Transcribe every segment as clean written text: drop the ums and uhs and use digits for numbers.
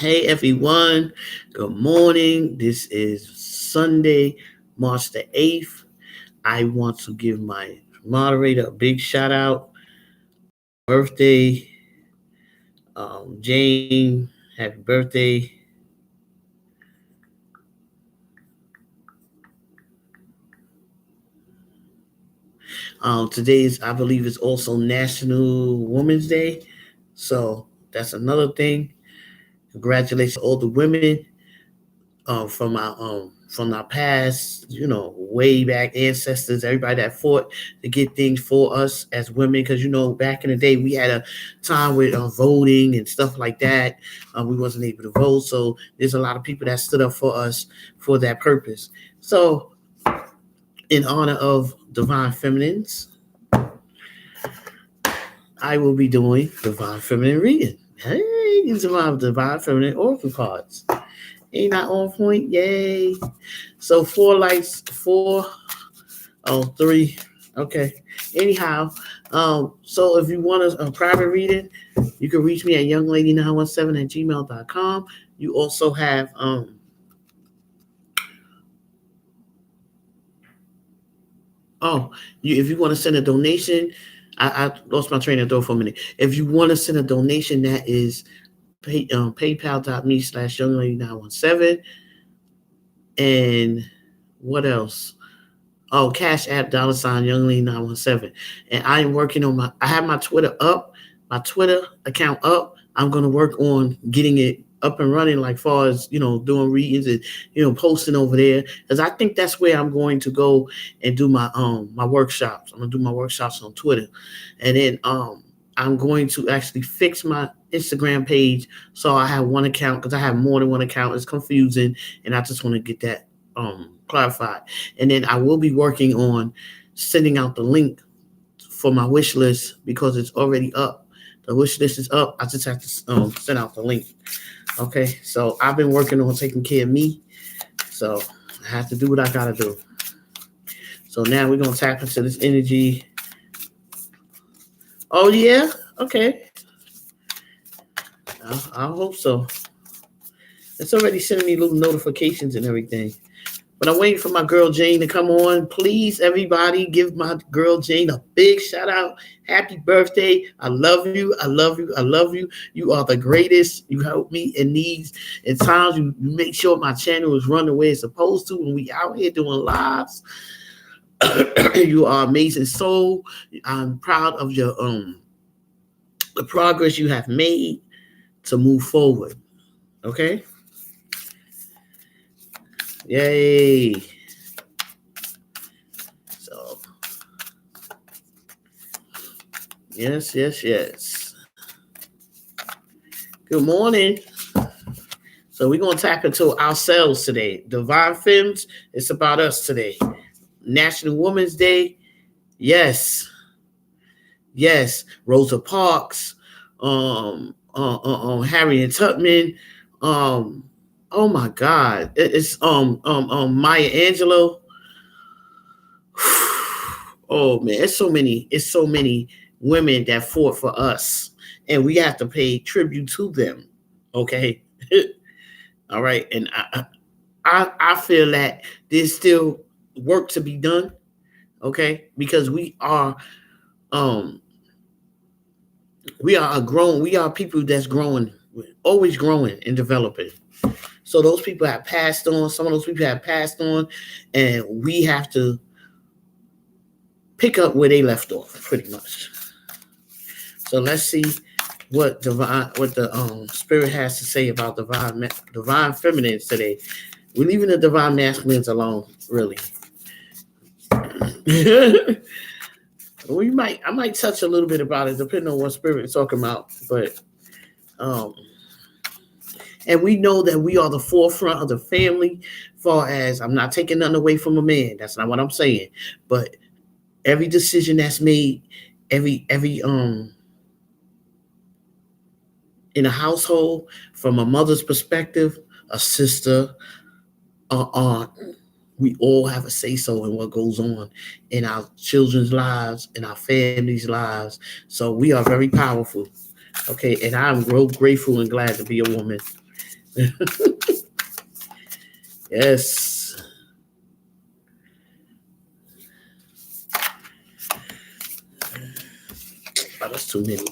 Hey everyone, good morning. This is Sunday, March the 8th. I want to give my moderator a big shout out. Birthday, Jane. Happy birthday. Today is, I believe, is also National Women's Day. So that's another thing. Congratulations to all the women from our past, way back ancestors, everybody that fought to get things for us as women. Because back in the day, we had a time with voting and stuff like that. We wasn't able to vote, so there's a lot of people that stood up for us for that purpose. So, in honor of Divine Feminines, I will be doing Divine Feminine reading. Hey, these are my Divine Feminine oracle cards. Ain't not on point? Yay. So 4 lights, three. Okay. Anyhow, so if you want a private reading, you can reach me at younglady917@gmail.com. You also have if you want to send a donation, I lost my train of thought for a minute. If you want to send a donation, that is paypal.me/younglady917. And what else? Oh, Cash App $ Young Lady 917. And I am working on I have my Twitter account up. I'm gonna work on getting it up and running, like far as doing readings and posting over there. Because I think that's where I'm going to go and do my workshops. I'm gonna do my workshops on Twitter. And then I'm going to actually fix my Instagram page so I have one account, because I have more than one account. It's confusing, and I just want to get that clarified. And then I will be working on sending out the link for my wish list, because it's already up. The wish list is up. I just have to send out the link. Okay, so I've been working on taking care of me, so I have to do what I gotta do. So now we're gonna tap into this energy. Oh yeah, okay. I hope so. It's already sending me little notifications and everything. But I'm waiting for my girl Jane to come on. Please, everybody, give my girl Jane a big shout out. Happy birthday. I love you. I love you. I love you. You are the greatest. You help me in these in times. You make sure my channel is running the way it's supposed to when we out here doing lives. You are amazing soul. I'm proud of your the progress you have made to move forward. Okay? Yay. So, yes. Good morning. So we're going to tap into ourselves today. Divine Femmes, it's about us today. National Women's Day, yes. Rosa Parks, Harriet Tubman, oh my God, it's Maya Angelou. Oh man, it's so many women that fought for us, and we have to pay tribute to them. Okay, all right, and I feel that there's still work to be done. Okay, because we are people that's growing, always growing and developing. So those people have passed on. Some of those people have passed on, and we have to pick up where they left off, pretty much. So let's see what the spirit has to say about divine feminines today. We're leaving the divine masculines alone, really. I might touch a little bit about it, depending on what spirit is talking about. But and we know that we are the forefront of the family. Far as, I'm not taking nothing away from a man. That's not what I'm saying. But every decision that's made, every in a household, from a mother's perspective, a sister, an aunt, we all have a say-so in what goes on in our children's lives, in our families' lives. So we are very powerful. Okay, and I'm real grateful and glad to be a woman. Yes. Oh, that's too many.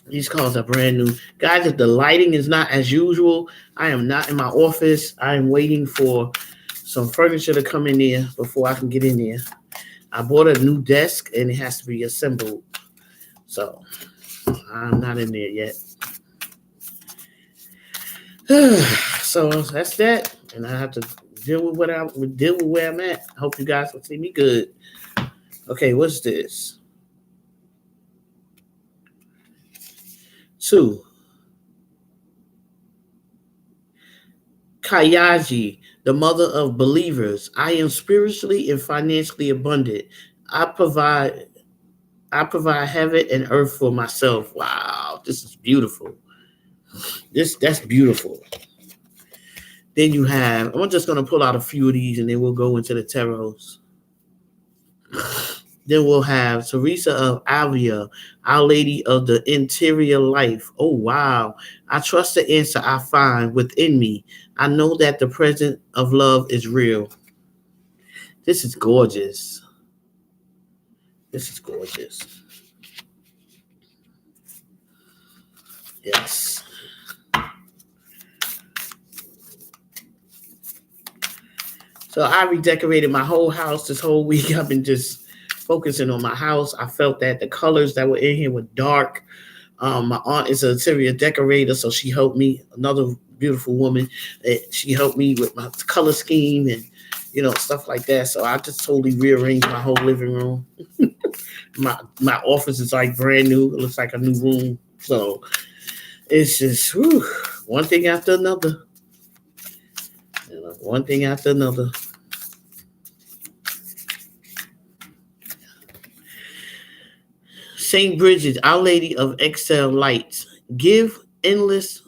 These cars are brand new. Guys, if the lighting is not as usual, I am not in my office. I am waiting for some furniture to come in there before I can get in there. I bought a new desk and it has to be assembled. So I'm not in there yet. So that's that. And I have to deal with where I'm at. I hope you guys will see me good. Okay, what's this? 2. Kayaji, the mother of believers. I am spiritually and financially abundant. I provide heaven and earth for myself. Wow, this is beautiful. That's beautiful. Then you have, I'm just gonna pull out a few of these and then we'll go into the tarots. Then we'll have Teresa of Avila, Our Lady of the Interior Life. Oh, wow. I trust the answer I find within me. I know that the presence of love is real. This is gorgeous. This is gorgeous. Yes. So I redecorated my whole house this whole week. I've been just focusing on my house. I felt that the colors that were in here were dark. My aunt is an interior decorator, so she helped me. Another beautiful woman. She helped me with my color scheme and stuff like that. So I just totally rearranged my whole living room. my office is like brand new. It looks like a new room. So it's just one thing after another. One thing after another. St. Bridget, Our Lady of Excel Lights. I give endlessly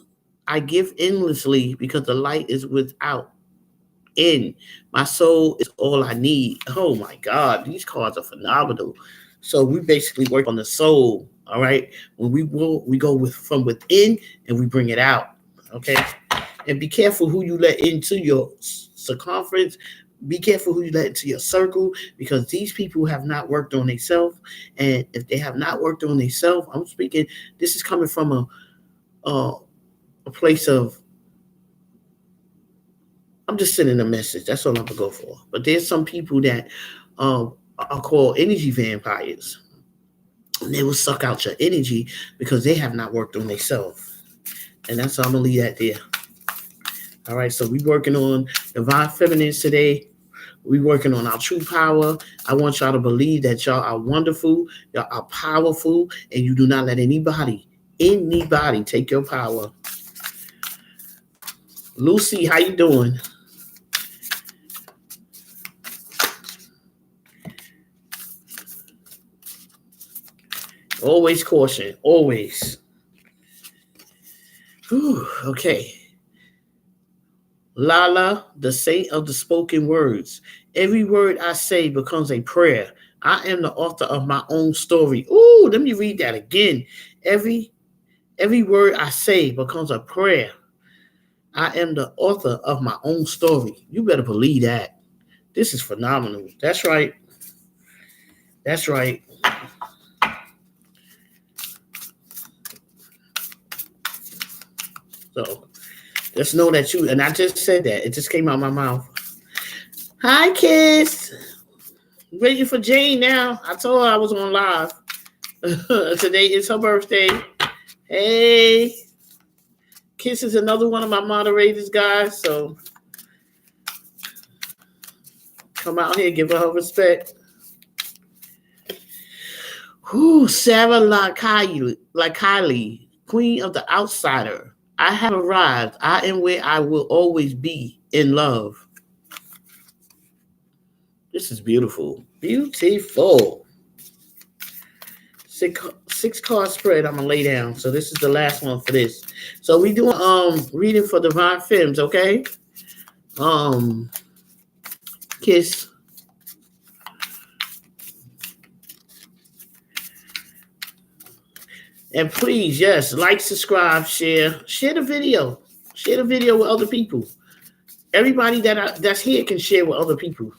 because the light is without end. My soul is all I need. Oh my God, these cards are phenomenal. So we basically work on the soul. All right. When we go from within and we bring it out. Okay. And be careful who you let into your circumference. Be careful who you let into your circle, because these people have not worked on themselves. And if they have not worked on themselves, I'm speaking, this is coming from a place of, I'm just sending a message. That's all I'm going to go for. But there's some people that are called energy vampires. And they will suck out your energy because they have not worked on themselves. And that's how I'm going to leave that there. All right, so we're working on divine feminines today. We're working on our true power. I want y'all to believe that y'all are wonderful, y'all are powerful, and you do not let anybody take your power. Lucy, how you doing? Always caution, always. Whew, okay. Lala, the saint of the spoken words. Every word I say becomes a prayer. I am the author of my own story. Ooh, let me read that again. Every word I say becomes a prayer. I am the author of my own story. You better believe that. This is phenomenal. That's right. That's right. So just know that and I just said that. It just came out of my mouth. Hi, kids. Waiting for Jane now. I told her I was on live. Today is her birthday. Hey. Kiss is another one of my moderators, guys. So come out here, give her respect. Sarah Lakali, Queen of the Outsider. I have arrived. I am where I will always be, in love. This is beautiful. Beautiful. Six card spread I'm gonna lay down. So this is the last one for this. So we doing reading for divine femmes, okay? Kiss. And please, yes, like, subscribe, share the video. Share the video with other people. Everybody that's here can share with other people.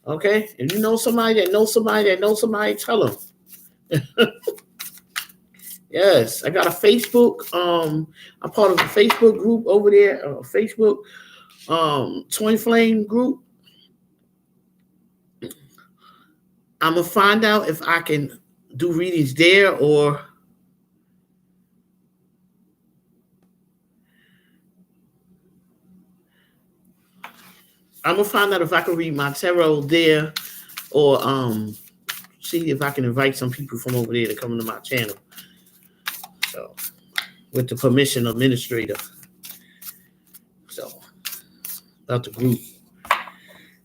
Okay? If you know somebody that knows somebody that knows somebody, tell them. Yes, I got a Facebook. I'm part of a Facebook group over there. Facebook Twin Flame group. I'm gonna find out if I can do readings there, or I'm gonna find out if I can read my tarot there, or see if I can invite some people from over there to come into my channel. So, with the permission of administrator. So, about the group.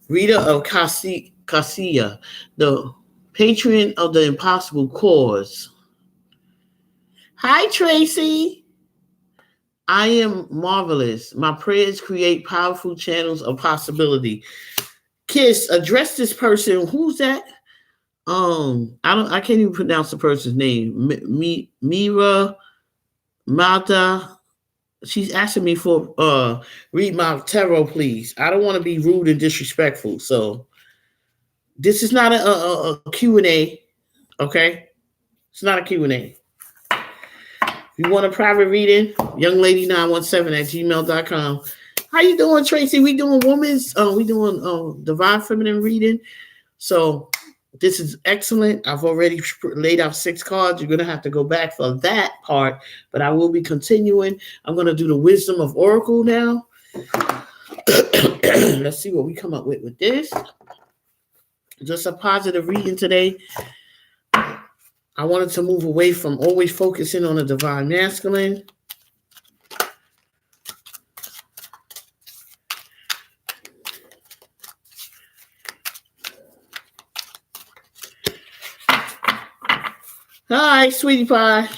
Rita of Casilla, the patron of the Impossible Cause. Hi, Tracy. I am marvelous. My prayers create powerful channels of possibility. Kiss, address this person. Who's that? I can't even pronounce the person's name. Mira Malta. She's asking me for read my tarot, please. I don't want to be rude and disrespectful. So this is not a Q&A, okay? It's not a Q&A. If you want a private reading, younglady917@gmail.com. How you doing, Tracy? We doing we doing divine feminine reading. So this is excellent. I've already laid out 6 cards. You're going to have to go back for that part, but I will be continuing. I'm going to do the Wisdom of Oracle now. Let's see what we come up with this. Just a positive reading today. I wanted to move away from always focusing on the divine masculine. Hi, sweetie pie.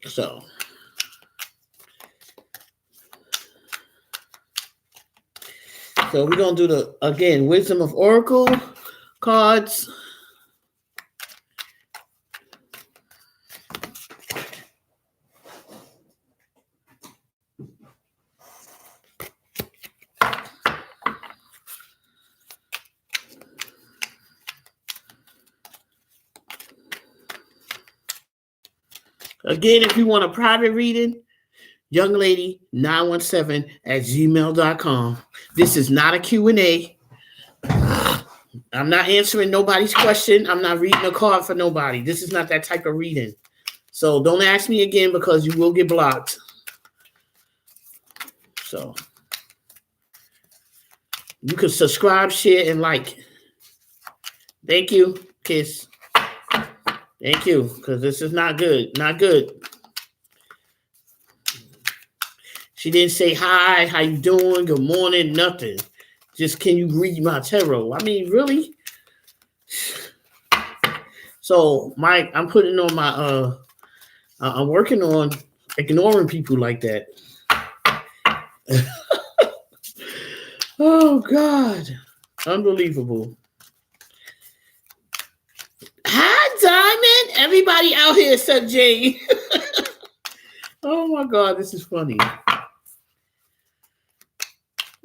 So we're going to do again, Wisdom of Oracle cards. Again, if you want a private reading, younglady917@gmail.com. This is not a Q&A. I'm not answering nobody's question. I'm not reading a card for nobody. This is not that type of reading. So don't ask me again because you will get blocked. So you can subscribe, share, and like. Thank you, Kiss. Thank you, because this is not good. Not good. She didn't say hi, how you doing, good morning, nothing. Just, can you read my tarot? I mean, really? So, I'm putting on my, I'm working on ignoring people like that. Oh, God. Unbelievable. Hi, Diamond. Everybody out here except Jane. Oh, my God. This is funny.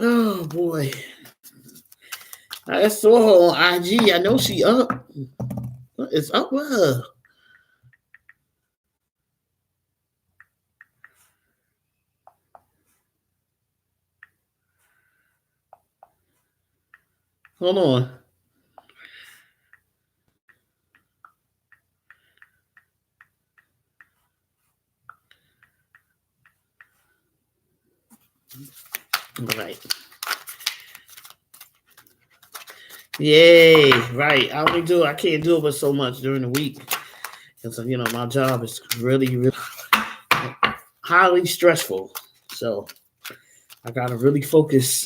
Oh, boy. I saw her on IG. I know she up. What is up with her? Hold on. All right. Yay, right. I can't do it but so much during the week. Because, my job is really, really highly stressful. So I got to really focus.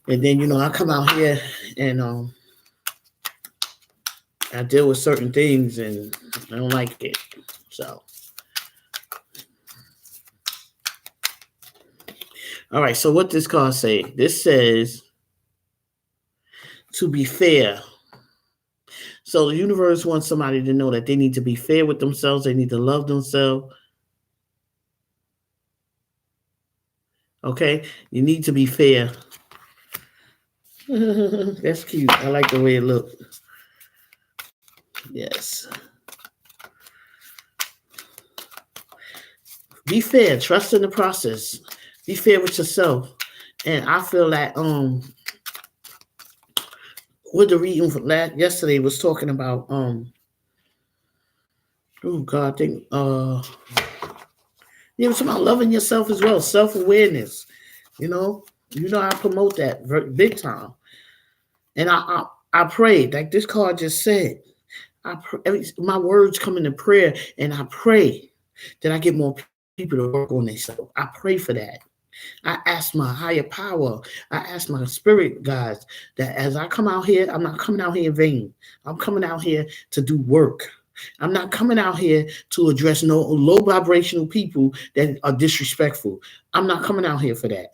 And then, I come out here and I deal with certain things and I don't like it. So. All right. So what this card say? This says, to be fair. So the universe wants somebody to know that they need to be fair with themselves. They need to love themselves. Okay? You need to be fair. That's cute. I like the way it looks. Yes. Be fair. Trust in the process. Be fair with yourself. And I feel that with the reading from yesterday was talking about oh God, I think it was about loving yourself as well, self-awareness. You know I promote that big time. And I pray, like this card just said, my words come into prayer, and I pray that I get more people to work on themselves. I pray for that. I ask my higher power, I ask my spirit guides that as I come out here, I'm not coming out here in vain. I'm coming out here to do work. I'm not coming out here to address no low vibrational people that are disrespectful. I'm not coming out here for that.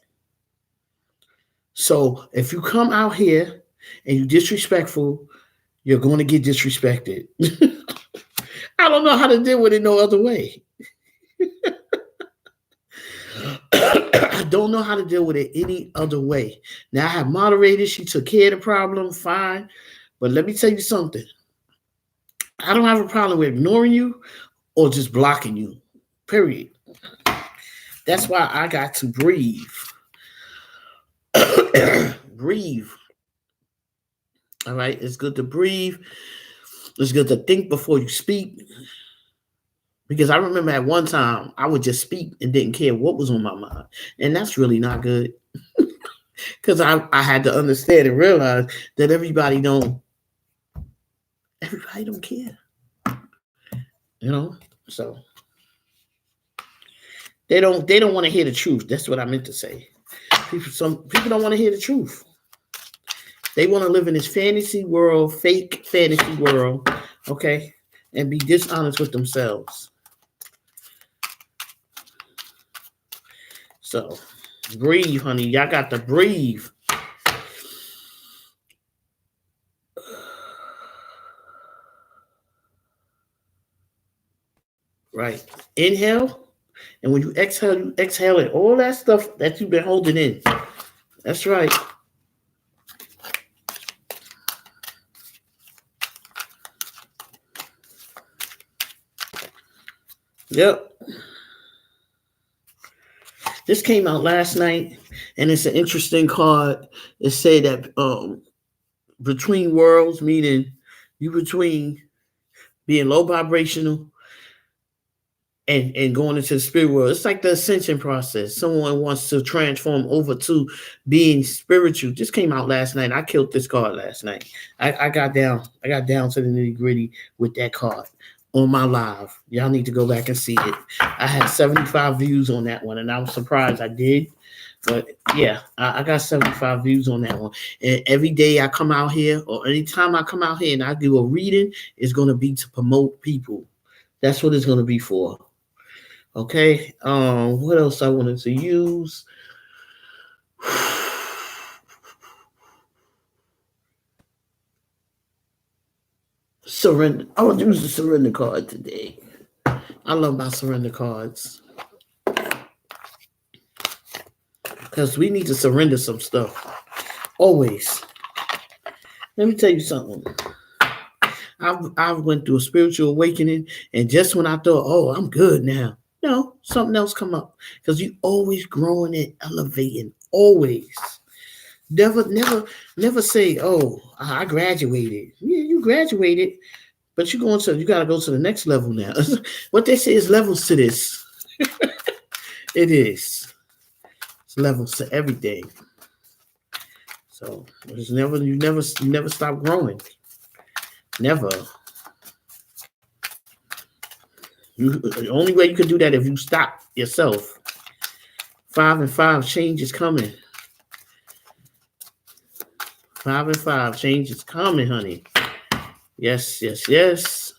So if you come out here and you're disrespectful, you're going to get disrespected. I don't know how to deal with it no other way. I don't know how to deal with it any other way. Now, I have moderators. She took care of the problem. Fine. But let me tell you something. I don't have a problem with ignoring you or just blocking you. Period. That's why I got to breathe. Breathe. All right. It's good to breathe. It's good to think before you speak. Because I remember at one time I would just speak and didn't care what was on my mind. And that's really not good. Because I had to understand and realize that everybody don't care. So they don't want to hear the truth. That's what I meant to say. Some people don't want to hear the truth. They want to live in this fantasy world, fake fantasy world, okay, and be dishonest with themselves. So breathe, honey. Y'all got to breathe. Right. Inhale. And when you exhale it, all that stuff that you've been holding in. That's right. Yep. This came out last night, and it's an interesting card. It said that between worlds, meaning you between being low vibrational and going into the spirit world. It's like the ascension process. Someone wants to transform over to being spiritual. This came out last night. I killed this card last night. I got down to the nitty-gritty with that card on my live. Y'all need to go back and see it. I had 75 views on that one, and I was surprised I did. But yeah, I got 75 views on that one. And every day I come out here, or anytime I come out here and I do a reading, it's going to be to promote people. That's what it's going to be for. Okay. What else I wanted to use? Surrender. I want to use the surrender card today. I love my surrender cards. Because we need to surrender some stuff. Always. Let me tell you something. I went through a spiritual awakening, and just when I thought, oh, I'm good now. No, something else come up. Because you always growing and elevating. Always. Never say, oh, I graduated. Yeah, you graduated, but you gotta go to the next level now. What they say is levels to this. It is. It's levels to everything. So there's you never stop growing. Never. The only way you can do that if you stop yourself. 5 and 5, change is coming. 5 and 5, change is coming, honey. Yes, yes, yes.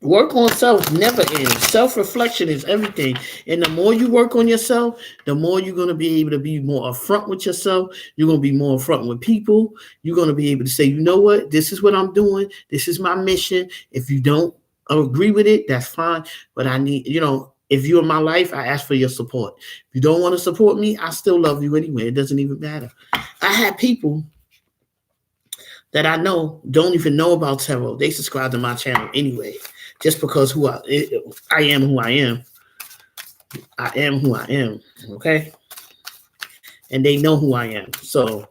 Work on self never ends. Self-reflection is everything. And the more you work on yourself, the more you're going to be able to be more upfront with yourself. You're going to be more upfront with people. You're going to be able to say, you know what? This is what I'm doing. This is my mission. If you don't agree with it, that's fine. But I need, if you're in my life, I ask for your support. If you don't want to support me, I still love you anyway. It doesn't even matter. I had people that I know don't even know about tarot. They subscribe to my channel anyway, just because I am who I am. I am who I am, okay? And they know who I am. So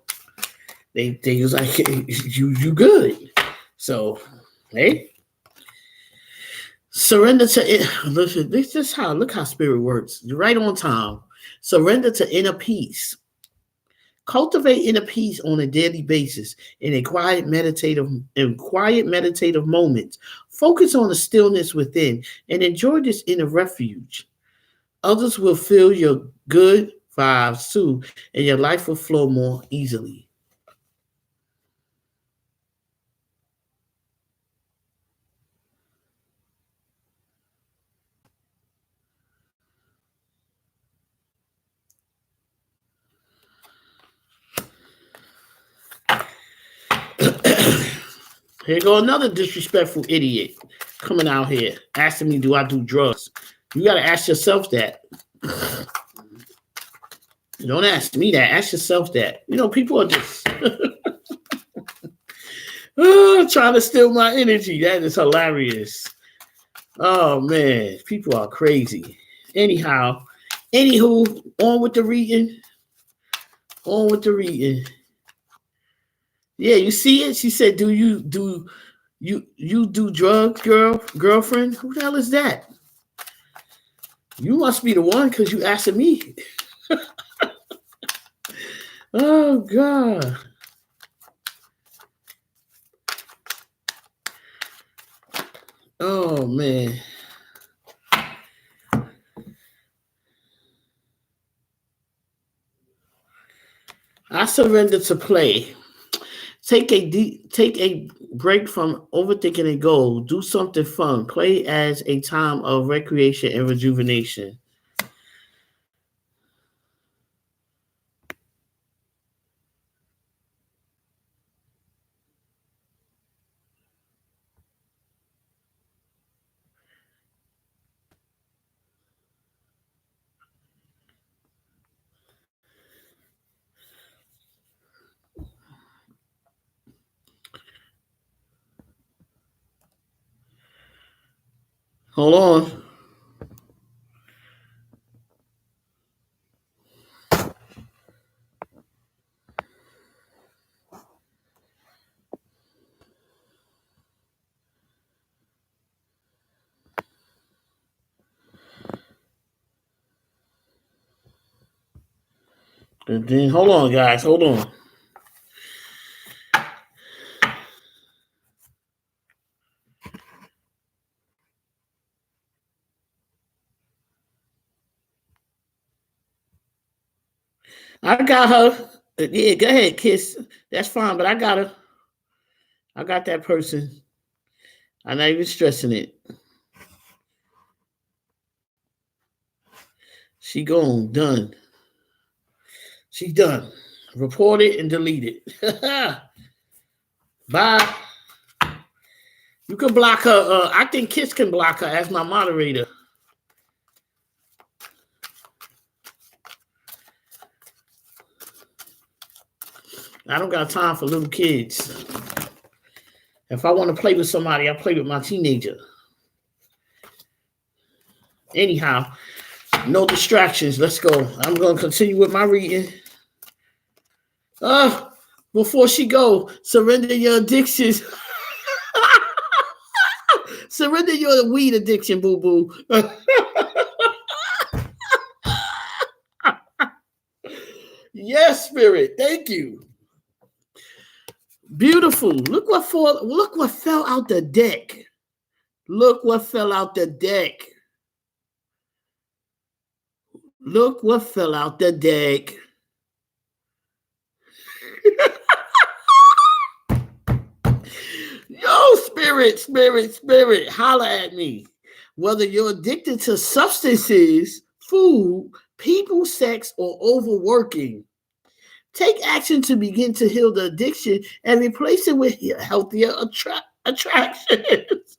they was like, hey, you good. So, hey. Surrender to it. Listen, look how spirit works. You're right on time. Surrender to inner peace. Cultivate inner peace on a daily basis in quiet meditative moments. Focus on the stillness within and enjoy this inner refuge. Others will feel your good vibes too, and your life will flow more easily. Here go another disrespectful idiot coming out here asking me, do I do drugs? You got to ask yourself that. Don't ask me that. Ask yourself that. People are just trying to steal my energy. That is hilarious. Oh, man. People are crazy. Anywho, on with the reading. Yeah, you see it? She said, do you do drugs, girlfriend? Who the hell is that? You must be the one because you asking me. Oh, God. Oh, man. I surrender to play. Take a break from overthinking a goal. Do something fun. Play as a time of recreation and rejuvenation. Hold on. And then, hold on, guys. Hold on. I got her. Yeah, go ahead, kiss. That's fine, but I got her. I got that person. I'm not even stressing it. She gone. Done. She done. Report it and delete it. Bye. You can block her. I think Kiss can block her as my moderator. I don't got time for little kids. If I want to play with somebody, I play with my teenager. Anyhow, no distractions. Let's go. I'm going to continue with my reading. Before she go, surrender your addictions. Surrender your weed addiction, boo-boo. Yes, Spirit. Thank you. Beautiful. Look what fell out the deck. Look what fell out the deck. Look what fell out the deck. Yo, Spirit, holla at me. Whether you're addicted to substances, food, people, sex, or overworking, take action to begin to heal the addiction and replace it with healthier attractions.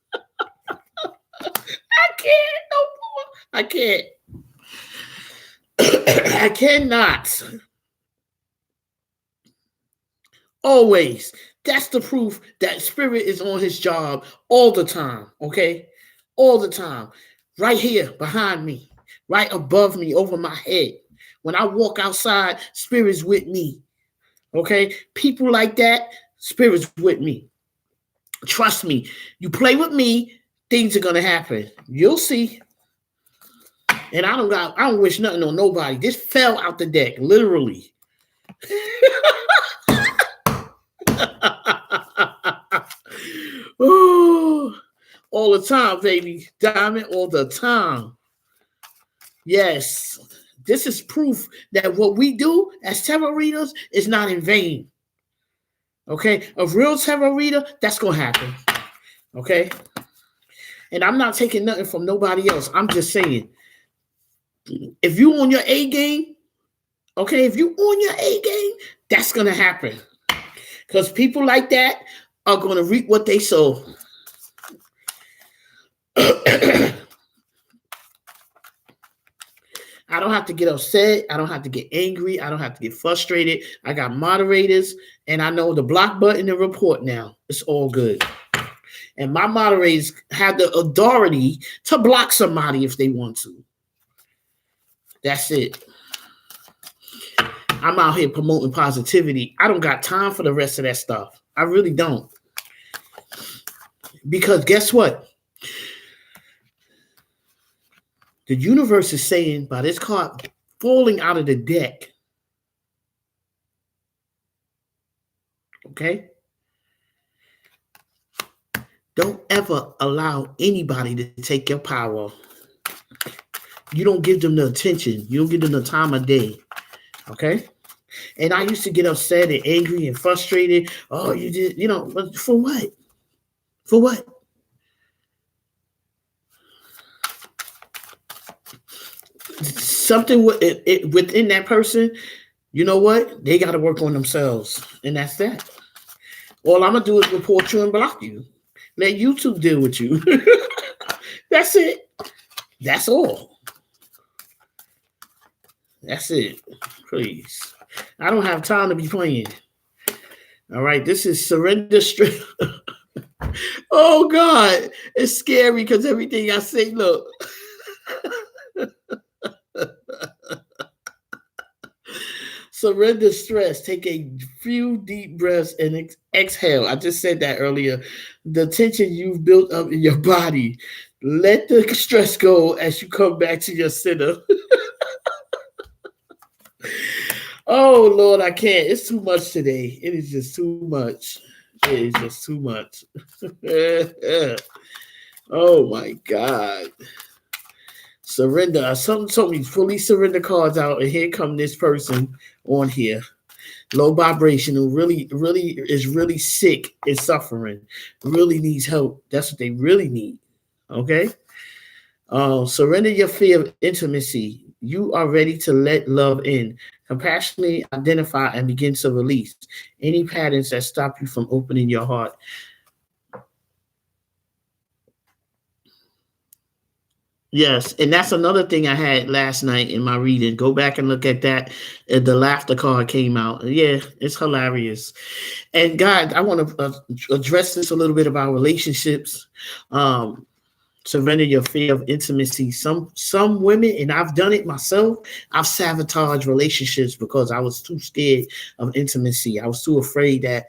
I can't no more. I can't. I cannot. Always. That's the proof that spirit is on his job all the time. Okay? All the time. Right here behind me. Right above me, over my head. When I walk outside, spirit's with me. Okay? People like that, spirit's with me. Trust me. You play with me, things are gonna happen. You'll see. And I don't wish nothing on nobody. This fell out the deck, literally. Oh, all the time, baby. Diamond, all the time. Yes. This is proof that what we do as tarot readers is not in vain. Okay? A real tarot reader, that's going to happen. Okay? And I'm not taking nothing from nobody else. I'm just saying, if you on your A game, okay, if you on your A game, that's going to happen. Because people like that are going to reap what they sow. I don't have to get upset. I don't have to get angry. I don't have to get frustrated. I got moderators, and I know the block button and report now. It's all good. And my moderators have the authority to block somebody if they want to. That's it. I'm out here promoting positivity. I don't got time for the rest of that stuff. I really don't. Because guess what? The universe is saying by this card falling out of the deck. Okay? Don't ever allow anybody to take your power. You don't give them the attention. You don't give them the time of day. Okay? And I used to get upset and angry and frustrated. Oh, you did, but for what? For what? Something within that person, you know what? They got to work on themselves. And that's that. All I'm going to do is report you and block you. Let YouTube deal with you. That's it. That's all. That's it. Please. I don't have time to be playing. All right. This is Surrender Strength. Oh, God. It's scary because everything I say, look. Surrender stress. Take a few deep breaths and exhale. I just said that earlier. The tension you've built up in your body. Let the stress go as you come back to your center. Oh, Lord, I can't. It's too much today. It is just too much. It is just too much. Oh, my God. Surrender. Something told me fully surrender cards out, and here come this person on here. Low vibration, who really is really sick and suffering, really needs help. That's what they really need. Okay? Surrender your fear of intimacy. You are ready to let love in. Compassionately identify and begin to release any patterns that stop you from opening your heart. Yes, and that's another thing I had last night in my reading. Go back and look at that. The laughter card came out. Yeah, it's hilarious. And God, I want to address this a little bit about relationships. Surrender your fear of intimacy. Some women, and I've done it myself, I've sabotaged relationships because I was too scared of intimacy. I was too afraid that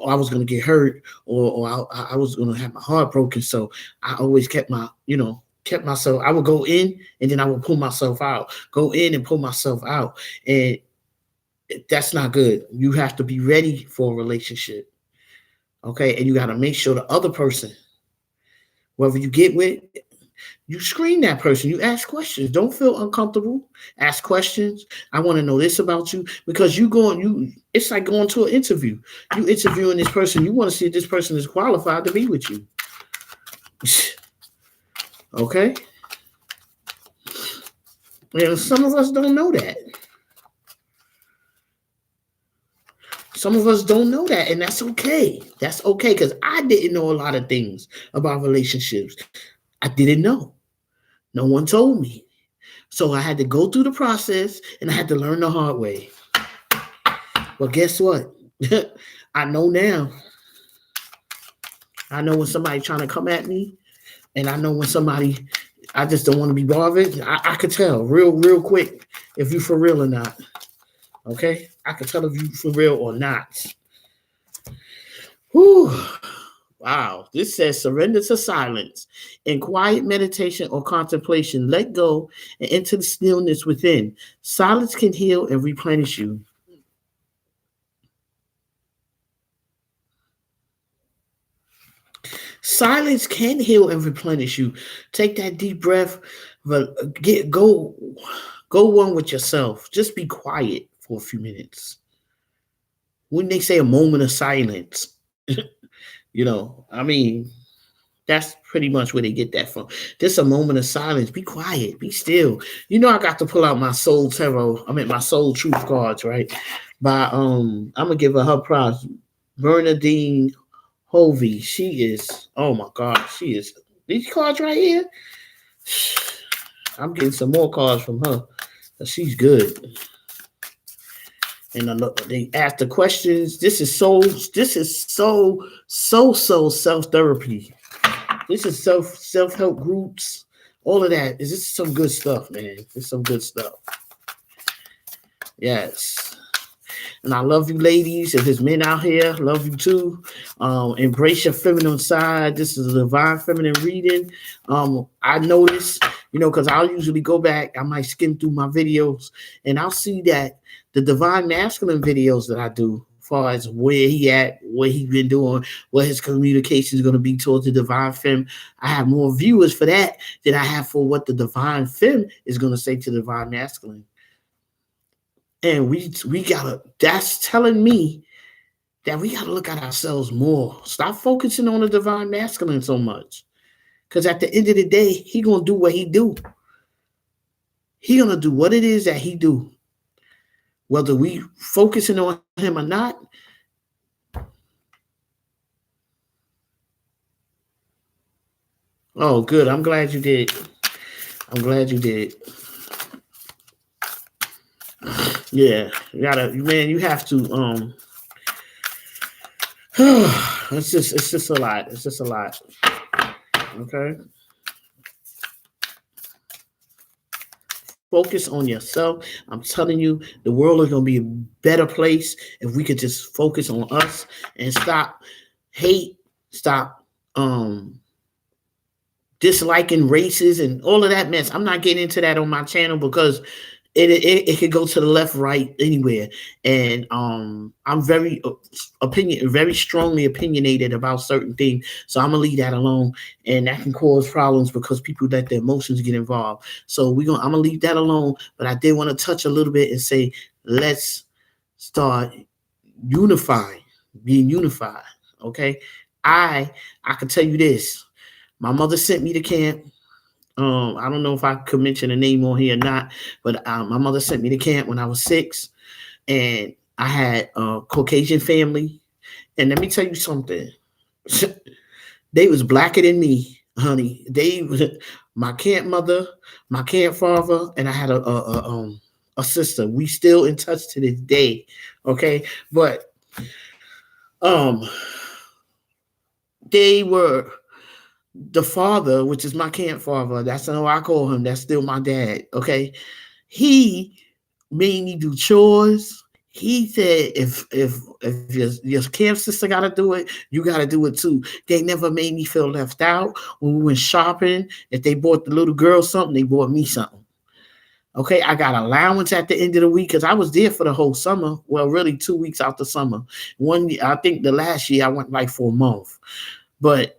I was going to get hurt or I was going to have my heart broken. So I always kept myself. I would go in and then I would pull myself out. Go in and pull myself out. And that's not good. You have to be ready for a relationship. Okay? And you got to make sure the other person, whoever you get with, you screen that person. You ask questions. Don't feel uncomfortable. Ask questions. I want to know this about you, because it's like going to an interview. You interviewing this person. You want to see if this person is qualified to be with you. Okay? And some of us don't know that. Some of us don't know that, and that's okay. That's okay, because I didn't know a lot of things about relationships. I didn't know. No one told me. So I had to go through the process, and I had to learn the hard way. Well, guess what? I know now. I know when somebody's trying to come at me, and I know when somebody, I just don't want to be bothered. I could tell real quick if you for real or not. Okay? I can tell if you for real or not. Whew. Wow. This says surrender to silence. In quiet meditation or contemplation, let go and enter the stillness within. Silence can heal and replenish you. Silence can heal and replenish you. Take that deep breath. Go one with yourself. Just be quiet for a few minutes. When they say a moment of silence, I mean, that's pretty much where they get that from. Just a moment of silence. Be quiet. Be still. I got to pull out my soul tarot. My soul truth cards, right? By I'm gonna give her props. Bernadine Hovey. She is. Oh my God. She is. These cards right here. I'm getting some more cards from her. She's good. And they ask the questions. This is so self therapy. This is self help groups. All of that. This is some good stuff, man. It's some good stuff. Yes. And I love you, ladies. If there's men out here, love you too. Embrace your feminine side. This is a divine feminine reading. I notice, because I'll usually go back. I might skim through my videos, and I'll see that the divine masculine videos that I do, as far as where he at, what he's been doing, what his communication is going to be towards the divine femme, I have more viewers for that than I have for what the divine femme is going to say to the divine masculine. And we gotta, that's telling me that we gotta look at ourselves more. Stop focusing on the divine masculine so much. Because at the end of the day, he gonna do what he do. He gonna do what it is that he do. Whether we focusing on him or not. Oh, good. I'm glad you did. Yeah, you have to. It's just a lot. Okay. Focus on yourself. I'm telling you, the world is gonna be a better place if we could just focus on us and stop hate, stop disliking races and all of that mess. I'm not getting into that on my channel because it could go to the left, right, anywhere. And I'm very strongly opinionated about certain things. So I'm gonna leave that alone. And that can cause problems because people let their emotions get involved. So I'm gonna leave that alone. But I did want to touch a little bit and say, let's start being unified. Okay. I can tell you this. My mother sent me to camp. I don't know if I could mention a name on here or not, but my mother sent me to camp when I was 6, and I had a Caucasian family. And let me tell you something. They was blacker than me, honey. They my camp mother, my camp father, and I had a sister. We still in touch to this day. Okay, but they were. The father, which is my camp father, that's how I call him. That's still my dad. Okay. He made me do chores. He said, if your camp sister got to do it, you got to do it too. They never made me feel left out. When we went shopping, if they bought the little girl something, they bought me something. Okay. I got allowance at the end of the week because I was there for the whole summer. Well, really 2 weeks out the summer. I think the last year I went like for a month. But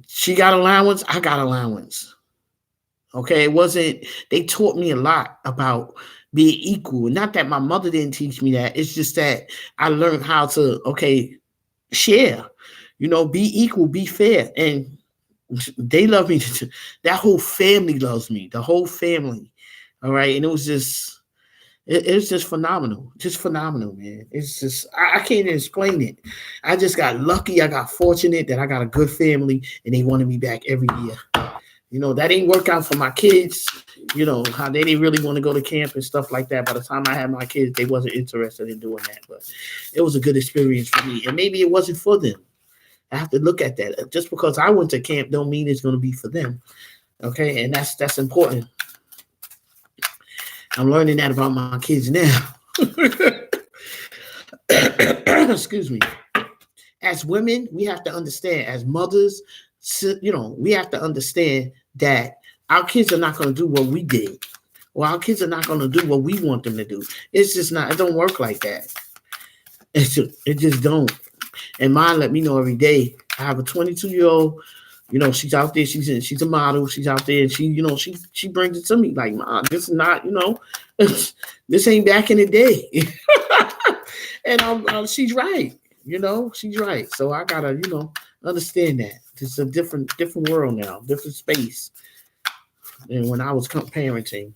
she got allowance, I got allowance. Okay, it wasn't, they taught me a lot about being equal. Not that my mother didn't teach me that. It's just that I learned how to, share. Be equal, be fair. And they love me. That whole family loves me. The whole family. All right. And it was just, it was just phenomenal. Just phenomenal, man. It's just, I can't even explain it. I just got lucky. I got fortunate that I got a good family and they wanted me back every year. That didn't work out for my kids. How they didn't really want to go to camp and stuff like that. By the time I had my kids, they wasn't interested in doing that. But it was a good experience for me. And maybe it wasn't for them. I have to look at that. Just because I went to camp don't mean it's going to be for them. Okay, and that's important. I'm learning that about my kids now. Excuse me. As women, we have to understand, as mothers, we have to understand that our kids are not going to do what we did. Or our kids are not going to do what we want them to do. It's just not, it don't work like that. It just don't. And mine let me know every day. I have a 22-year-old, she's out there, she's a model, she's out there, and she brings it to me like, Mom, this is not, this ain't back in the day. And she's right, she's right. So I gotta, understand that. It's a different world now, different space than when I was parenting.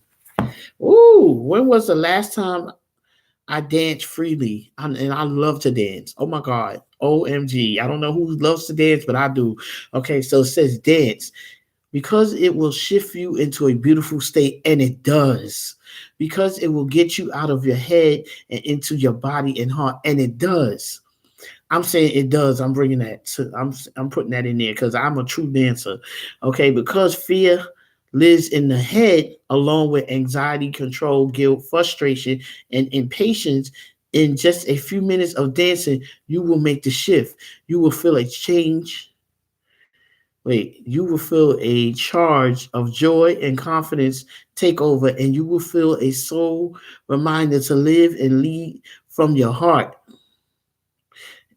Ooh, when was the last time I danced freely? And I love to dance. Oh my God. OMG. I don't know who loves to dance, but I do. Okay, so it says dance because it will shift you into a beautiful state, and it does. Because it will get you out of your head and into your body and heart, and it does. I'm saying it does. I'm bringing that to. I'm putting that in there because I'm a true dancer. Okay, because fear lives in the head, along with anxiety, control, guilt, frustration, and impatience. In just a few minutes of dancing, you will make the shift. You will feel a change. You will feel a charge of joy and confidence take over, and you will feel a soul reminder to live and lead from your heart.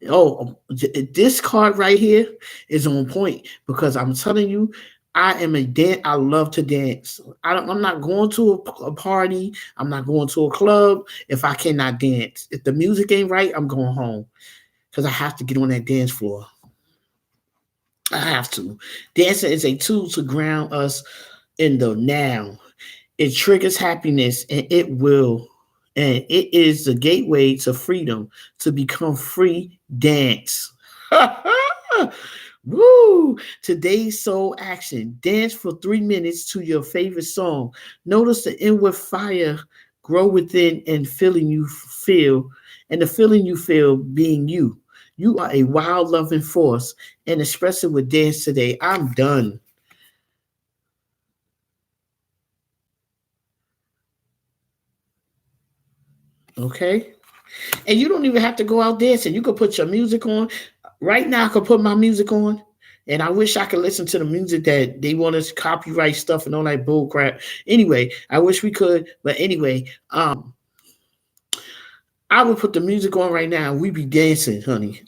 Oh, this card right here is on point because I'm telling you, I am a dance. I love to dance. I'm not going to a party. I'm not going to a club if I cannot dance. If the music ain't right, I'm going home because I have to get on that dance floor. I have to. Dancing is a tool to ground us in the now. It triggers happiness, and it is the gateway to freedom, to become free. Dance. Woo! Today's soul action. Dance for 3 minutes to your favorite song. Notice the inward fire grow within and the feeling you feel being you. You are a wild loving force and express it with dance today. I'm done. Okay? And you don't even have to go out dancing. You could put your music on. Right now, I could put my music on. And I wish I could listen to the music that they want us to copyright stuff and all that bull crap. Anyway, I wish we could. But anyway, I would put the music on right now and we be dancing, honey.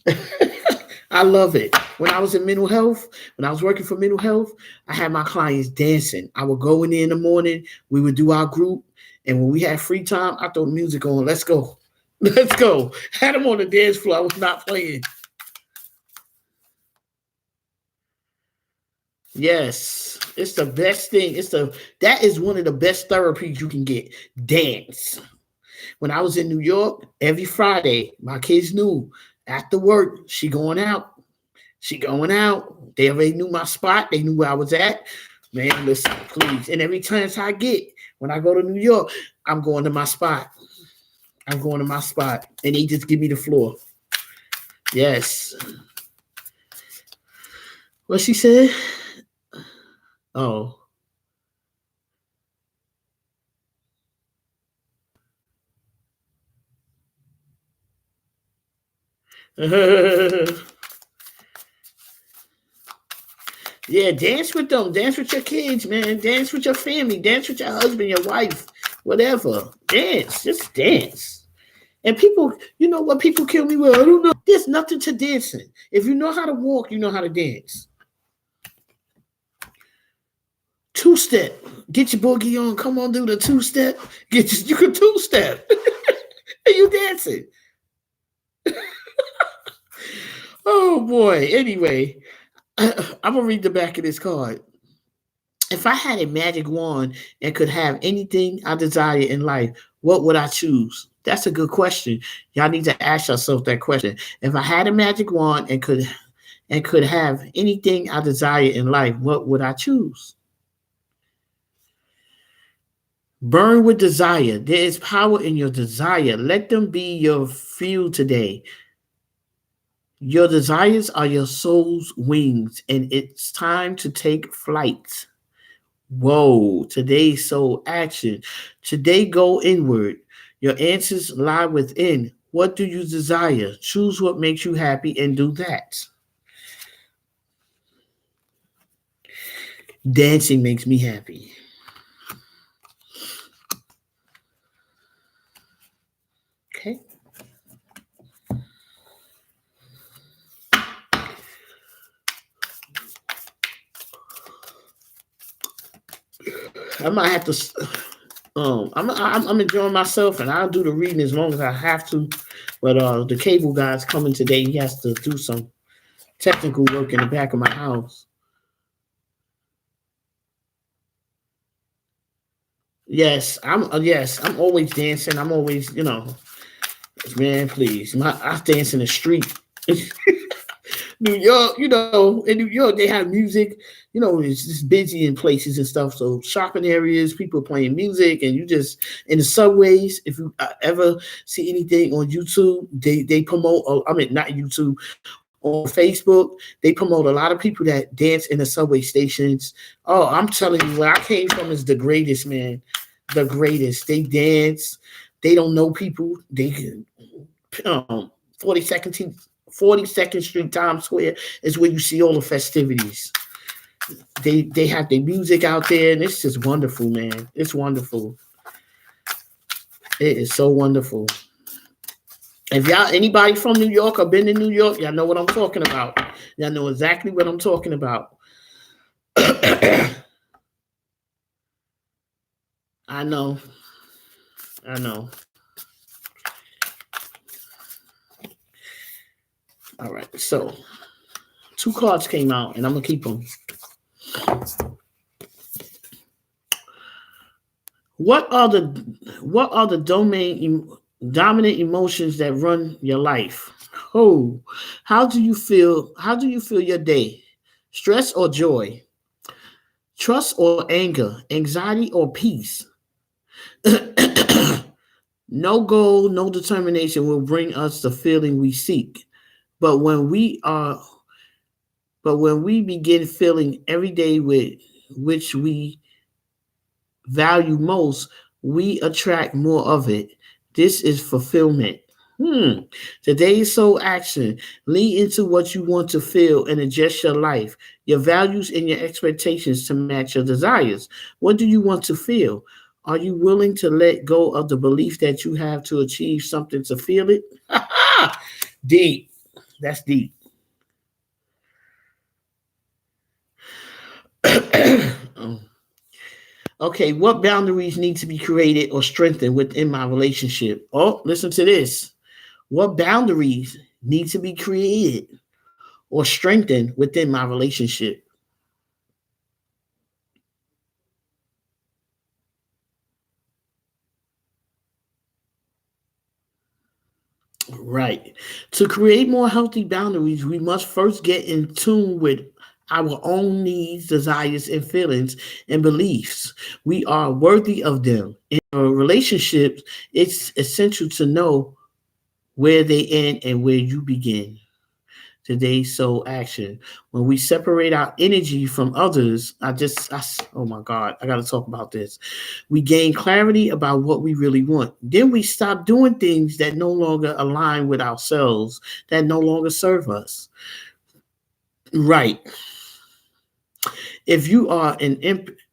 I love it. When I was in mental health, when I was working for mental health, I had my clients dancing. I would go in there in the morning. We would do our group. And when we had free time, I throw the music on. Let's go. Let's go. Had them on the dance floor. I was not playing. Yes, it's the best thing. That is one of the best therapies you can get. Dance. When I was in New York, every Friday, my kids knew after work, she going out. She going out. They already knew my spot. They knew where I was at. Man, listen, please. And every chance I get, when I go to New York, I'm going to my spot. I'm going to my spot. And they just give me the floor. Yes. What she said? Oh. Yeah, dance with them. Dance with your kids, man. Dance with your family. Dance with your husband, your wife, whatever. Dance. Just dance. And people, you know what people kill me with? I don't know. There's nothing to dancing. If you know how to walk, you know how to dance. Two-step. Get your boogie on. Come on, do the two-step. You can two-step. And you dancing. Oh boy. Anyway, I'm gonna read the back of this card. If I had a magic wand and could have anything I desire in life, what would I choose? That's a good question. Y'all need to ask yourself that question. If I had a magic wand and could have anything I desire in life, what would I choose? Burn with desire. There is power in your desire. Let them be your fuel today. Your desires are your soul's wings, and it's time to take flight. Whoa, today's soul action. Today go inward. Your answers lie within. What do you desire? Choose what makes you happy and do that. Dancing makes me happy. Okay. I might have to. I'm enjoying myself, and I'll do the reading as long as I have to. But the cable guy's coming today. He has to do some technical work in the back of my house. Yes, I'm always dancing. I'm always, man, please. I dance in the street. New York, in New York they have music. It's just busy in places and stuff. So shopping areas, people playing music, and you just in the subways. If you ever see anything on YouTube, they promote. I mean, not YouTube, on Facebook, they promote a lot of people that dance in the subway stations. Oh, I'm telling you, where I came from is the greatest, man. The greatest. They dance. They don't know people. They can. 42nd Street, Times Square is where you see all the festivities. They have their music out there, and it's just wonderful, man. It's wonderful. It is so wonderful. If anybody from New York or been to New York, y'all know what I'm talking about. Y'all know exactly what I'm talking about. I know. All right, so 2 cards came out, and I'm gonna keep them. What are the dominant emotions that run your life? Oh, how do you feel? How do you feel your day? Stress or joy? Trust or anger? Anxiety or peace? No goal, no determination will bring us the feeling we seek. But when we begin feeling every day with which we value most, we attract more of it. This is fulfillment. Today's soul action. Lean into what you want to feel and adjust your life, your values, and your expectations to match your desires. What do you want to feel? Are you willing to let go of the belief that you have to achieve something to feel it? Deep. That's deep. Okay, what boundaries need to be created or strengthened within my relationship? Oh, listen to this. What boundaries need to be created or strengthened within my relationship? Right. To create more healthy boundaries, we must first get in tune with our own needs, desires, and feelings and beliefs. We are worthy of them. In our relationships, it's essential to know where they end and where you begin. Today's soul action. When we separate our energy from others, oh my God, I got to talk about this. We gain clarity about what we really want. Then we stop doing things that no longer align with ourselves, that no longer serve us. Right. If you are an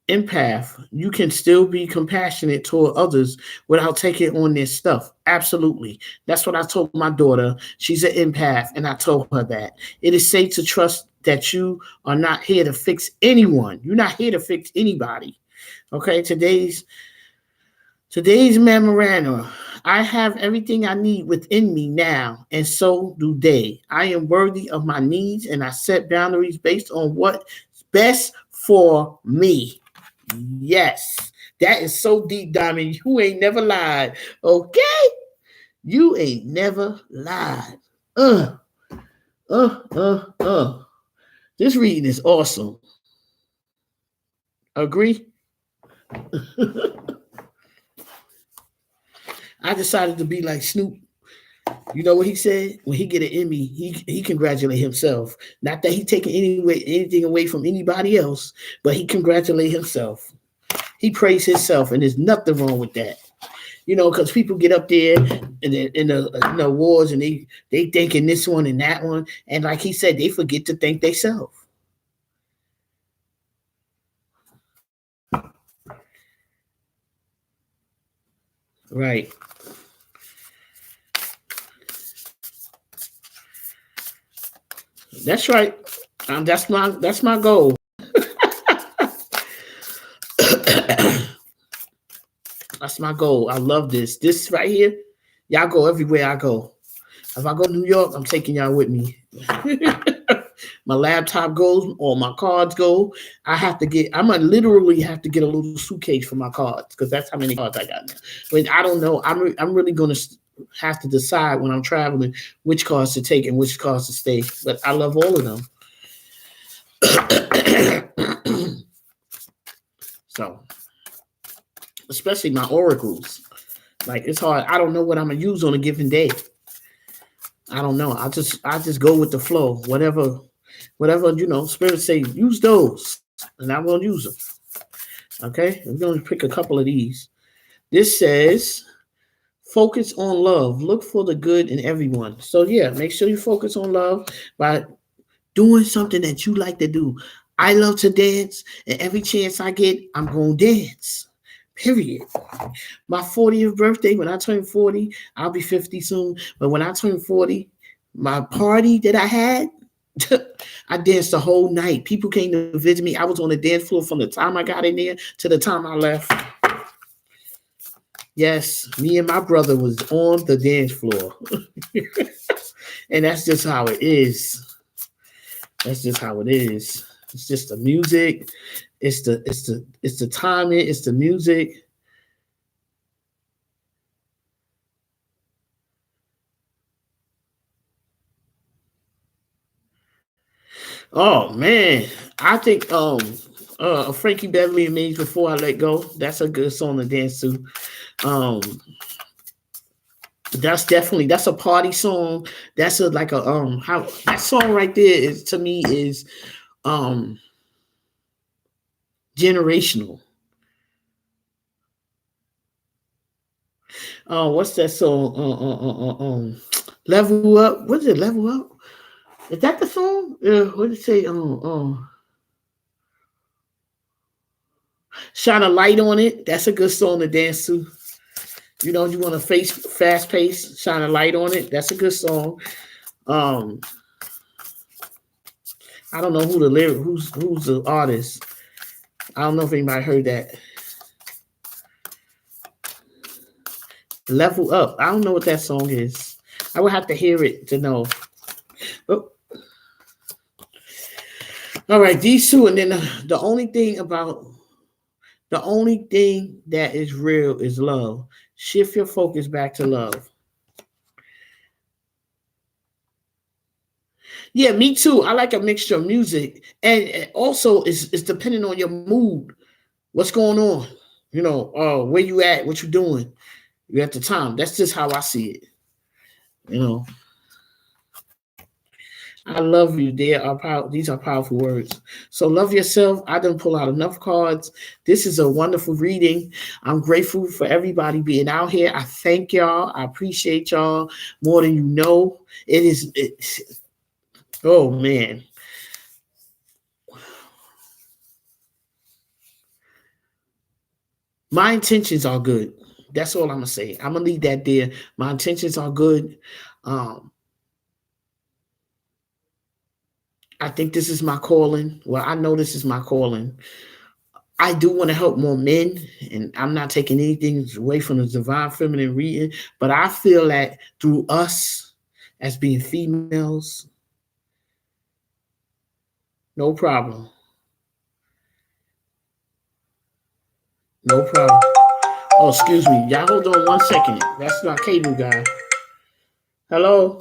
empath, you can still be compassionate toward others without taking on their stuff. Absolutely. That's what I told my daughter. She's an empath, and I told her that. It is safe to trust that you are not here to fix anyone. You're not here to fix anybody. Okay, today's memorandum. I have everything I need within me now, and so do they. I am worthy of my needs, and I set boundaries based on what's best for me. Yes, that is so deep, Diamond. You ain't never lied. Okay, you ain't never lied. Uh, uh, uh, uh. This reading is awesome. Agree? I decided to be like Snoop. You know what he said? When he get an Emmy, he congratulate himself. Not that he taking anything away from anybody else, but he congratulate himself. He praised himself, and there's nothing wrong with that. You know, because people get up there in the awards and they thinking this one and that one, and like he said, they forget to thank themselves. Right. That's right. That's my goal. That's my goal. I love this. This right here, y'all go everywhere I go. If I go to New York, I'm taking y'all with me. My laptop goes, or my cards go. I'm gonna literally have to get a little suitcase for my cards because that's how many cards I got now. But I don't know. I'm really gonna have to decide when I'm traveling which cards to take and which cards to stay. But I love all of them. So, especially my oracles. Like it's hard. I don't know what I'm gonna use on a given day. I don't know. I just go with the flow. Whatever spirit say, use those, and I'm gonna use them. Okay, we're gonna pick a couple of these. This says, focus on love. Look for the good in everyone. So yeah, make sure you focus on love by doing something that you like to do. I love to dance, and every chance I get, I'm gonna dance. Period. My 40th birthday, when I turn 40, I'll be 50 soon. But when I turn 40, my party that I had, I danced the whole night. People came to visit me. I was on the dance floor from the time I got in there to the time I left. Yes, me and my brother was on the dance floor. And that's just how it is. That's just how it is. It's just the music. It's the timing. It's the music. Oh man, I think Frankie Beverly and Me Before I Let Go. That's a good song to dance to. Um, that's a party song. That's a like a how that song right there is to me is um generational. What's that song? Level Up. What is it? Level Up. Is that the song? What did it say? Shine a Light on It. That's a good song to dance to. You want to face fast pace, shine a light on it. That's a good song. Um, I don't know who's the artist. I don't know if anybody heard that. Level Up. I don't know what that song is. I would have to hear it to know. Oh. All right, these two, and then the only thing that is real is love. Shift your focus back to love. Yeah, me too. I like a mixture of music, and also it's depending on your mood. What's going on? Where you at? What you doing? You at the time. That's just how I see it. You know, I love you. These are powerful words. So love yourself. I didn't pull out enough cards. This is a wonderful reading. I'm grateful for everybody being out here. I thank y'all. I appreciate y'all more than you know. Oh man. My intentions are good. That's all I'm gonna say. I'm gonna leave that there. My intentions are good. Um, I think this is my calling. Well, I know this is my calling. I do want to help more men, and I'm not taking anything away from the divine feminine reading, but I feel that through us as being females, no problem. No problem. Oh, excuse me. Y'all hold on 1 second. That's my cable guy. Hello?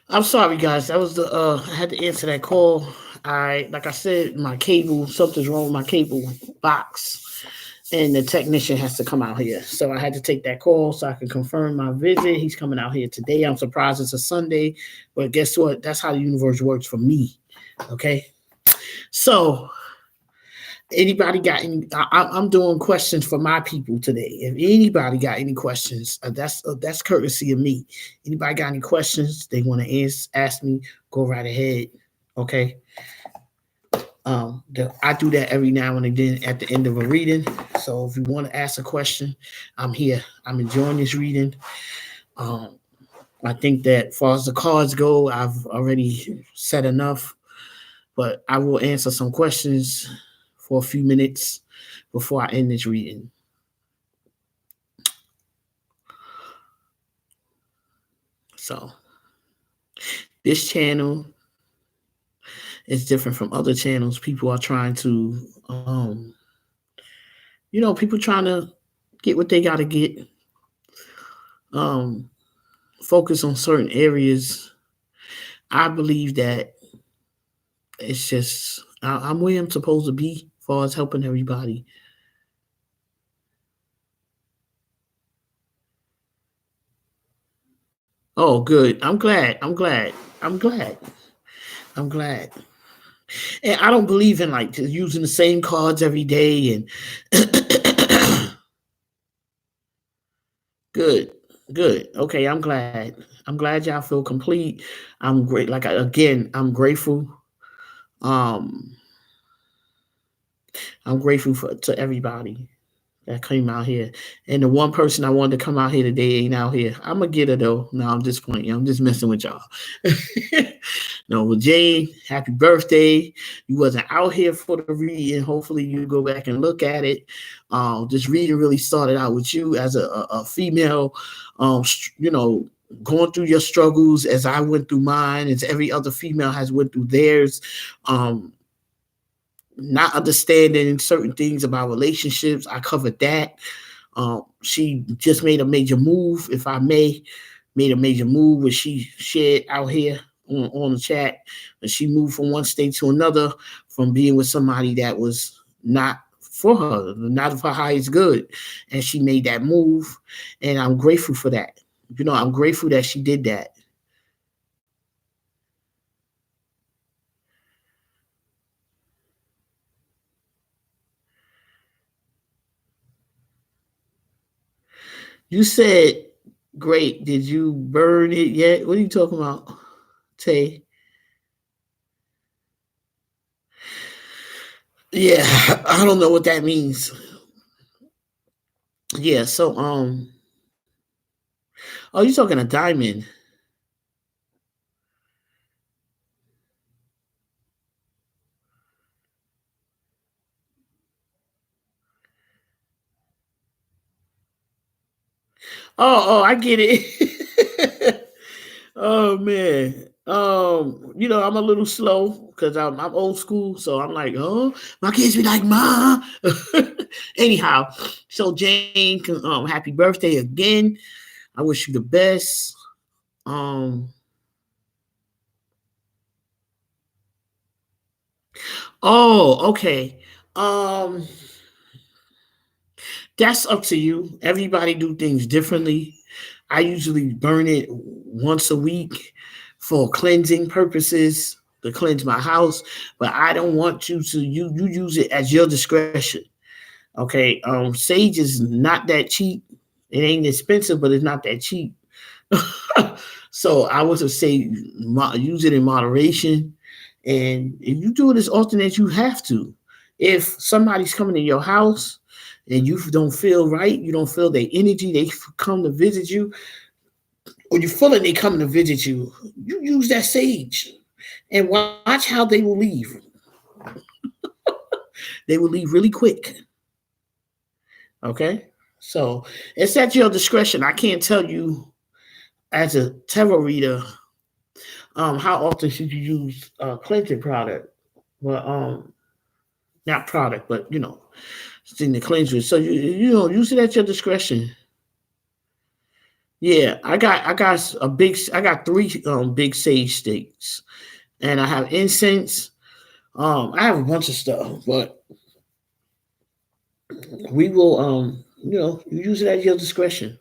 I'm sorry, guys. That was the I had to answer that call. Like I said, my cable, something's wrong with my cable box, and the technician has to come out here. So I had to take that call so I can confirm my visit. He's coming out here today. I'm surprised it's a Sunday, but guess what? That's how the universe works for me. Okay. So anybody got any? I'm doing questions for my people today. If anybody got any questions, that's courtesy of me. Anybody got any questions they want to ask me? Go right ahead. Okay. I do that every now and again at the end of a reading. So if you want to ask a question, I'm here. I'm enjoying this reading. Um, I think that as far as the cards go, I've already said enough, but I will answer some questions for a few minutes before I end this reading. So this channel is different from other channels. People are trying to, people trying to get what they got to get. Focus on certain areas. I believe that it's just I'm where I'm supposed to be as far as helping everybody. Oh, good. I'm glad. I'm glad. I'm glad. I'm glad. And I don't believe in like using the same cards every day and good. Good. Okay, I'm glad. I'm glad y'all feel complete. I'm great. Again, I'm grateful. Um I'm grateful to everybody that came out here. And the one person I wanted to come out here today ain't out here. I'm gonna get her though. No, I'm just playing. I'm just messing with y'all. No, well, Jane, happy birthday. You wasn't out here for the reading. Hopefully you go back and look at it. This reading really started out with you as a female, going through your struggles as I went through mine, as every other female has went through theirs. Not understanding certain things about relationships. I covered that. She just made a major move, if I may, made a major move, which she shared out here on the chat. And she moved from one state to another from being with somebody that was not for her, not of her highest good. And she made that move. And I'm grateful for that. I'm grateful that she did that. You said, great. Did you burn it yet? What are you talking about, Tay? Yeah, I don't know what that means. Yeah, so oh, you talking a diamond. I get it. Oh man. I'm a little slow because I'm old school, so I'm like, oh, my kids be like, Ma. Anyhow, so Jane, happy birthday again. I wish you the best. Oh, okay. Um, that's up to you. Everybody do things differently. I usually burn it once a week for cleansing purposes to cleanse my house, but I don't want you to you use it as your discretion. Okay. Sage is not that cheap. It ain't expensive, but it's not that cheap. So I would say use it in moderation. And if you do it as often as you have to, if somebody's coming to your house and you don't feel right, you don't feel their energy, they come to visit you, or you feel like they coming to visit you, you use that sage and watch how they will leave. They will leave really quick. Okay. So it's at your discretion. I can't tell you as a tarot reader how often should you use cleansing product. Well, not product, but it's in the cleanser. So use it at your discretion. Yeah, I got three big sage sticks, and I have incense. I have a bunch of stuff, but we will you use it at your discretion.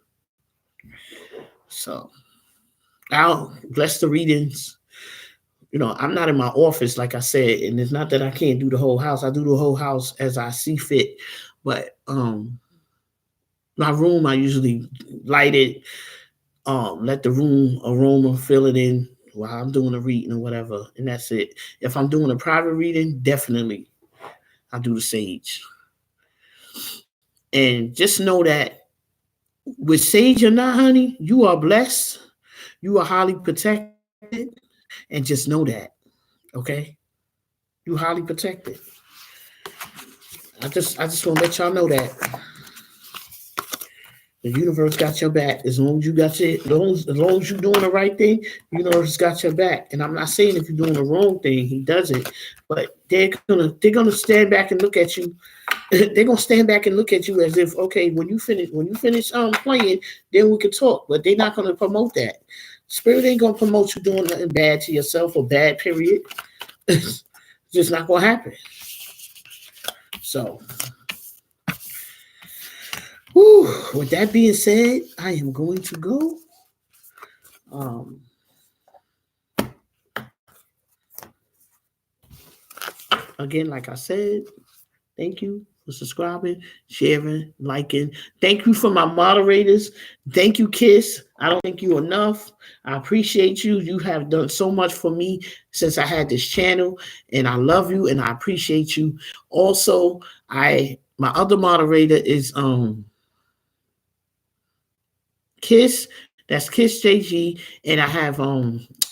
So I'll bless the readings. I'm not in my office, like I said, and it's not that I can't do the whole house. I do the whole house as I see fit. But my room I usually light it, let the room aroma fill it in while I'm doing a reading or whatever, and that's it. If I'm doing a private reading, definitely I do the sage. And just know that with sage or not, honey, you are blessed. You are highly protected, and just know that. Okay, you highly protected. I just want to let y'all know that the universe got your back. As long as you got your, as long as you're doing the right thing, the universe got your back. And I'm not saying if you're doing the wrong thing, he doesn't. But they're gonna stand back and look at you. They're gonna stand back and look at you as if, okay, when you finish playing, then we can talk. But they're not gonna promote that. Spirit ain't gonna promote you doing nothing bad to yourself or bad. Period. It's just not gonna happen. So, with that being said, I am going to go. Um, Again, like I said, thank you for subscribing, sharing, liking. Thank you for my moderators. Thank you, Kiss. I don't thank you enough. I appreciate you. You have done so much for me since I had this channel, and I love you and I appreciate you. Also, my other moderator is Kiss. That's Kiss JG, and I have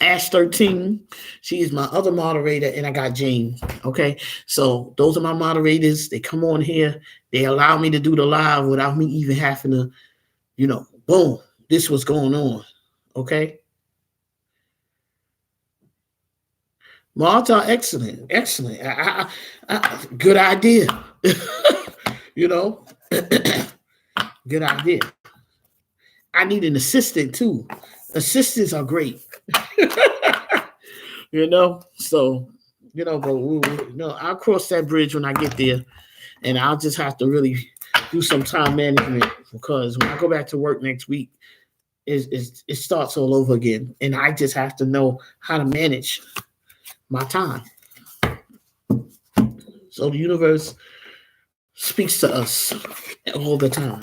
Ash 13. She is my other moderator, and I got James. Okay, so those are my moderators. They come on here. They allow me to do the live without me even having to, boom. This was going on. Okay, Malta, excellent, excellent. Good idea. you know, good idea. I need an assistant too. Assistants are great. So but I'll cross that bridge when I get there, and I'll just have to really do some time management, because when I go back to work next week, it starts all over again, and I just have to know how to manage my time. So the universe speaks to us all the time.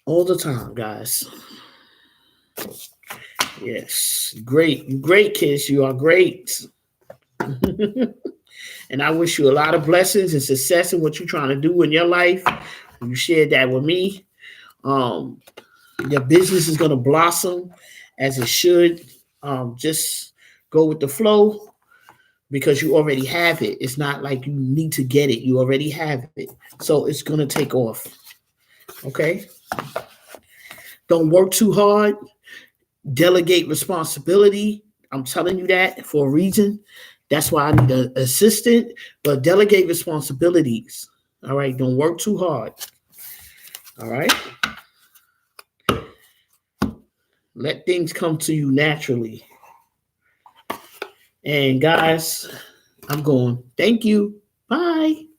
All the time, guys. Yes. Great kids. You are great. And I wish you a lot of blessings and success in what you're trying to do in your life. You shared that with me. Your business is going to blossom as it should. Just go with the flow, because you already have it. It's not like you need to get it. You already have it. So it's going to take off. Okay? Don't work too hard. Delegate responsibility. I'm telling you that for a reason. That's why I need an assistant, but delegate responsibilities. All right? Don't work too hard. All right? Let things come to you naturally. And guys, I'm going. Thank you. Bye.